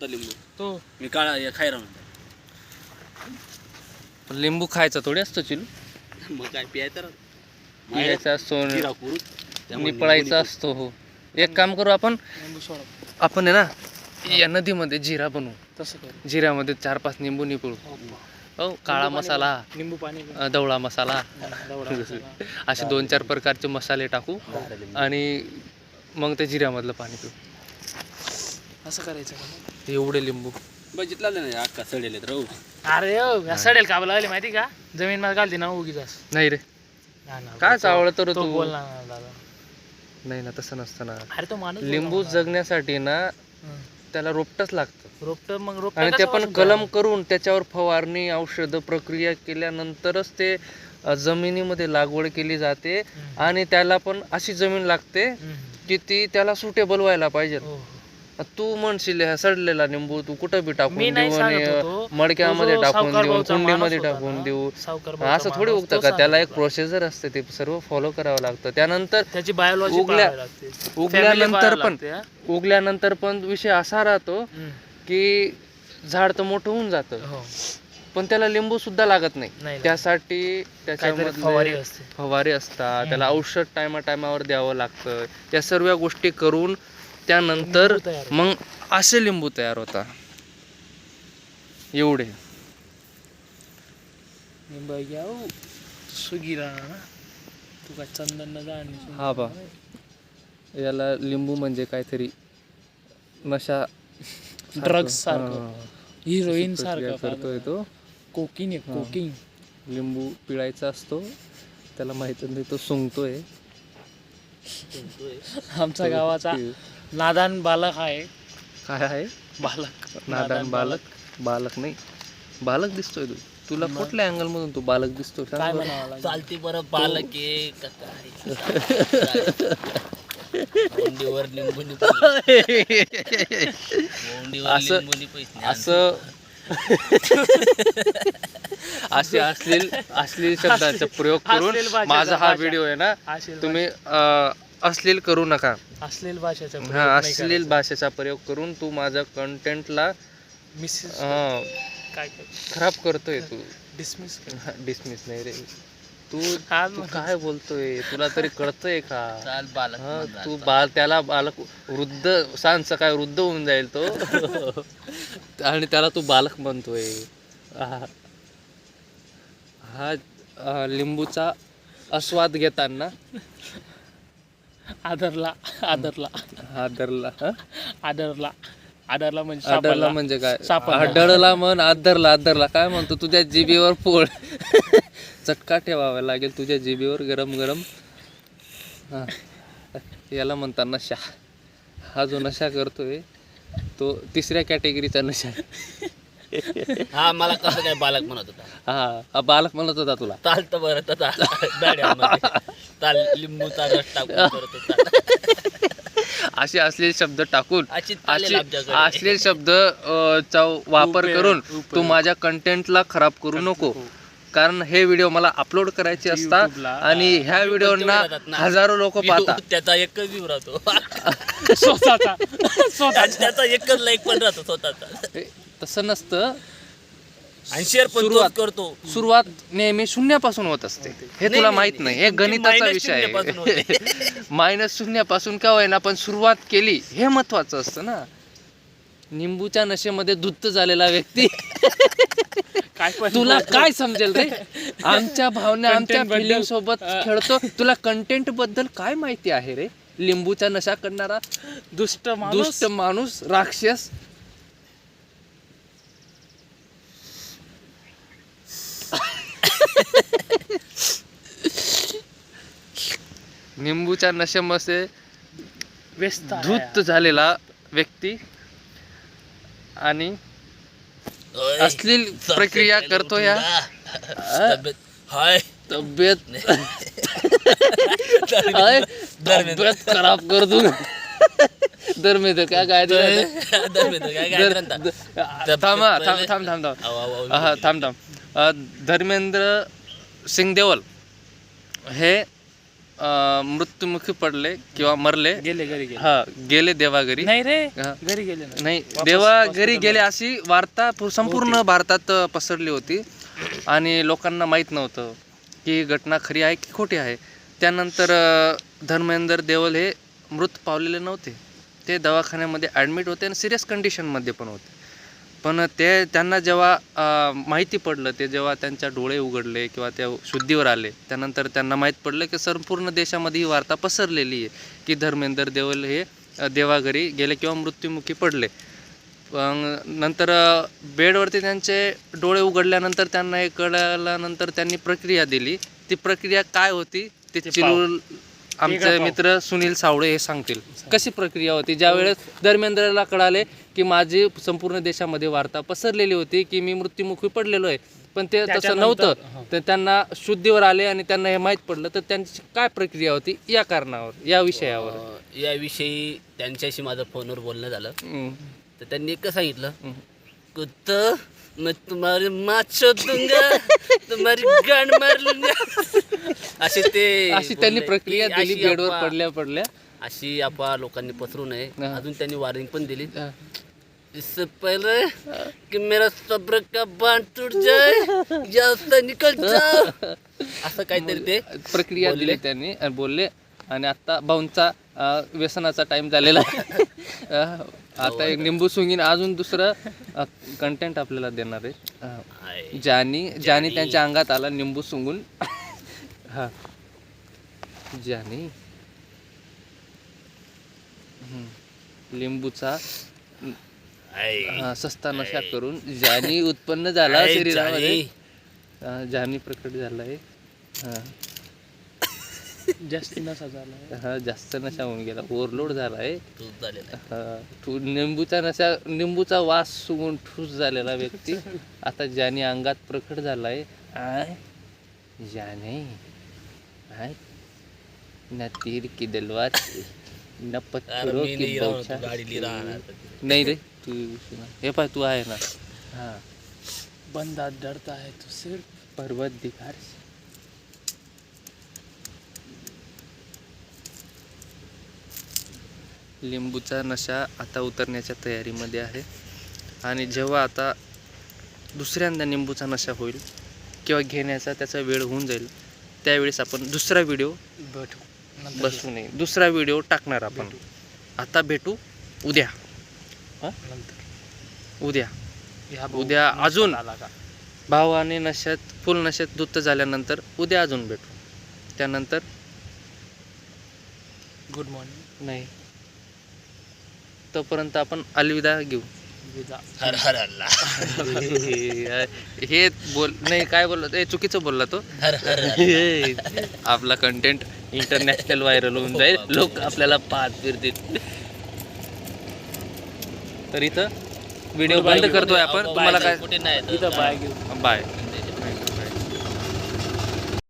होता लिंबू तो मी काळा खायला म्हणतो. लिंबू खायचा थोडी असतो चिलू, मग काय पियायचं तर पियायचा असतो, जिरा कुरूत त्यामुळे निपळायचा असतो. हो, एक काम करू आपण, लिंबू सोडा. आपण आहे ना या नदीमध्ये जिरा बनवू. तसं कर. जिऱ्यामध्ये 4-5 निंबू निपळू. हो, काळा मसाला, लिंबू पाणी दवळा मसाला, दवडा मसाला. असे 2-4 प्रकारचे मसाले टाकू आणि मग ते जिऱ्यामधलं पाणी पिऊ. असं करायचं का? एवढे लिंबू बघितलं नाही अक्का सडेल राहू. अरे हो सडेल का लागले माहिती का? जमीन मध्ये घालते ना उगीच. नाही रे, काय चावलं तर तो तू बोल ना दादा. नाही ना, तसं नसतं ना. अरे तो माणूस लिंबू जगण्यासाठी ना त्याला रोपटच लागतं रोपट मग रोपट आणि ते पण कलम करून त्याच्यावर फवारणी औषध प्रक्रिया केल्यानंतरच ते जमिनीमध्ये लागवड केली जाते. आणि त्याला पण अशी जमीन लागते की ती त्याला सुटेबल व्हायला पाहिजे. तू म्हणशील ह्या सडलेला लिंबू तू कुठं बी टाकून देऊ आणि मडक्यामध्ये टाकून देऊ, कुंडीमध्ये टाकून देऊ, असं थोडी उगतं का? त्याला एक प्रोसिजर असते, ते सर्व फॉलो करावं लागतं. त्यानंतर त्याची बायोलॉजी उगल्यानंतर पण विषय असा राहतो की झाड तर मोठं होऊन जातं पण त्याला लिंबू सुद्धा लागत नाही. त्यासाठी त्याच्यामध्ये फवारे असतात, त्याला औषध टायमावर द्यावं लागतं. त्या सर्व गोष्टी करून त्यानंतर मग असे लिंबू तयार होता. एवढे तू काय चंदन हा बा, याला लिंबू म्हणजे काहीतरी नशा, ड्रग्स सारखं, हिरोईन सारखं करतोय तो. कोकिंग आहे कोकिंग. लिंबू पिळायचा असतो, त्याला माहित नाही तो सुंगतोय. आमच्या गावाचा नादान बालक आहे. काय आहे? बालक. नादान बालक. बालक नाही, बालक दिसतोय तू. तुला कुठल्या अँगल मधून तू बालक दिसतोय? काय म्हणावं चालते बरं बालक आहे का काय? मोंडीवर लिंबू असं असे अश्लील शब्दांचा प्रयोग करून माझा हा व्हिडिओ आहे ना, तुम्ही अश्लील करू नका. अश्लील भाषेचा हा, अश्लील भाषेचा प्रयोग करून तू माझ्या कंटेंटला काय खराब करतोय. तू डिसमिस डिसमिस नाही रे, तू काय बोलतोय? तुला तरी कळतंय का? तू त्याला बालक वृद्ध सांगचं काय, वृद्ध होऊन जाईल तो आणि त्याला तू बालक म्हणतोय. हा लिंबूचा आस्वाद घेताना आदरला म्हणजे आदरला म्हणजे काय? आदरला म्हण, आदरला काय म्हणतो? तुझ्या जिभेवर पोळ चटका ठेवावा लागेल तुझ्या जिभेवर गरम गरम. हा, याला म्हणतात नशा. हा जो नशा करतोय तो 3ऱ्या कॅटेगरीचा नशा. हा, मला कसं काय बालक म्हणत होता? हा, बालक म्हणत होता तुला. चालतं बरं ताल लिंबूचा रस टाकून करत होता. असे अश्लील शब्द टाकून, अश्लील अश्लील शब्द चा वापर करून तू माझ्या कंटेंटला खराब करू नको. कारण हे व्हिडिओ मला अपलोड करायचे असतात आणि ह्या व्हिडिओना हजारो लोक पाहतात. त्याचा एकच व्ह्यू राहतो स्वतःचा. त्याचा एकच लाईक पण राहतो स्वतःचा. तसं नसतं. आणि शेअर पण करतो. सुरुवात नेहमी शून्यापासून होत असते, हे तुला माहित नाही. हे गणिताचा विषय आहे. -0 का होईना पण सुरुवात केली हे महत्वाचं असतं ना. निंबूच्या नशेमध्ये धुत्त झालेला व्यक्ती तुला काय समजेल रे? आमच्या भावना, आमच्या फिलिंग सोबत खेळतो. तुला कंटेंट बद्दल काय माहिती आहे रे? लिंबूचा नशा करणारा दुष्ट माणूस, राक्षस. निंबूच्या नशेमध्ये धूत झालेला व्यक्ती आणि अश्लील प्रक्रिया करतो. या तब्येत खराब करतो. धर्मेंद्र काय काय थांब. धर्मेंद्र सिंग देओल हे मृत्युमुखी पडले किंवा मरले, गेले घरी गेले. हा गेले देवाघरी. नाही रे, हा. घरी गेले ना. नाही, देवाघरी गेले अशी वार्ता संपूर्ण भारतात पसरली होती आणि लोकांना माहीत नव्हतं की ही घटना खरी आहे की खोटी आहे. त्यानंतर धर्मेंद्र देवल हे मृत पावलेले नव्हते, ते दवाखान्यामध्ये ॲडमिट होते आणि सिरियस कंडिशनमध्ये पण होते. पण त्यांना जेव्हा माहिती पडलं, ते जेव्हा त्यांच्या डोळे उघडले किंवा त्या शुद्धीवर आले, त्यानंतर त्यांना माहीत पडलं की संपूर्ण देशामध्ये ही वार्ता पसरलेली आहे की धर्मेंद्र देवल हे देवाघरी गेले किंवा मृत्युमुखी पडले. नंतर बेडवरती त्यांचे डोळे उघडल्यानंतर त्यांना हे कळल्यानंतर त्यांनी प्रक्रिया दिली. ती प्रक्रिया काय होती ते चिलूर आमचे मित्र सुनील सावळे हे सांगतील. कशी प्रक्रिया होती ज्यावेळेस धर्मेंद्रला कळाले की माझी संपूर्ण देशामध्ये वार्ता पसरलेली होती की मी मृत्युमुखी पडलेलो आहे, पण ते तसं नव्हतं. तर त्यांना शुद्धीवर आले आणि त्यांना हे माहीत पडलं, तर त्यांची काय प्रक्रिया होती या कारणावर, या विषयावर. याविषयी त्यांच्याशी माझं फोनवर बोलणं झालं. तर त्यांनी एकच सांगितलं, हम्म. कुत्ता मैं तुम्हारी माँ चोद दूंगा, तुम्हारी गांड मार लूंगा. अशी त्यांनी बोलले प्रक्रिया की दिली अशी बेडवर अफवा- पडल्या. अशी अफवा लोकांनी पसरू नये. हा. अजून त्यांनी वॉर्निंग पण दिली, इससे पहले कि मेरा सब्र का बांध टूट जाए या से निकल जाओ, असं काहीतरी ते प्रक्रिया बोलले. दिली त्यांनी आणि बोलले. आणि आता भाऊंचा व्यसनाचा टाइम झालेला आहे. आता एक निंबू सुंगीन अजून दुसरं कंटेंट आपल्याला देणार आहे. आहे. जानी त्यांच्या अंगात आला निंबू सुंगून. हा जानी लिंबूचा आहे. सस्ता नशा करून जानी उत्पन्न झाला आहे, शरीरामध्ये. जानी. जानी प्रकट झालाय. जास्ती नसा झाला. हा जास्त नशा होऊन गेला, ओव्हरलोड झालाय. तूच झालेला आहे. निंबूचा वास सुगून ठूस झालेला व्यक्ती आता ज्याने अंगात प्रकट झालाय. जाने न तीर की तलवार न अरे पत्थरों मी की नाही राहणार, बौछार. तू गाडी राहणार. नाही रे, तू हे पाय, तू आहे ना. हा बंदा डरता है तो सिर्फ पर्वत दिखार. लिंबूचा नशा आता उतरण्याच्या तयारीमध्ये आहे आणि जेव्हा आता दुसऱ्यांदा लिंबूचा नशा होईल किंवा घेण्याचा त्याचा वेळ होऊन जाईल, त्यावेळेस आपण दुसरा व्हिडिओ बैठो बसू नये, दुसरा व्हिडिओ टाकणार आपण. आता भेटू उद्या. नंतर उद्या उद्या अजून आला का भाव आणि नशात फुल नशात धुत झाल्यानंतर उद्या अजून भेटू. त्यानंतर गुड मॉर्निंग. नाही, तोपर्यंत आपण अलविदा घेऊ. विदा. हर हर अल्लाह. हे बोल नाही, काय बोलला ते चुकीचं बोलला तो. हर हर आपला कंटेंट इंटरनॅशनल व्हायरल होऊन जाईल, लोक आपल्याला पाहत फिरतील. तर इथं व्हिडिओ बंद करतोय आपण. तुम्हाला काय कुठे नाही इथं बाय घेऊ. बाय.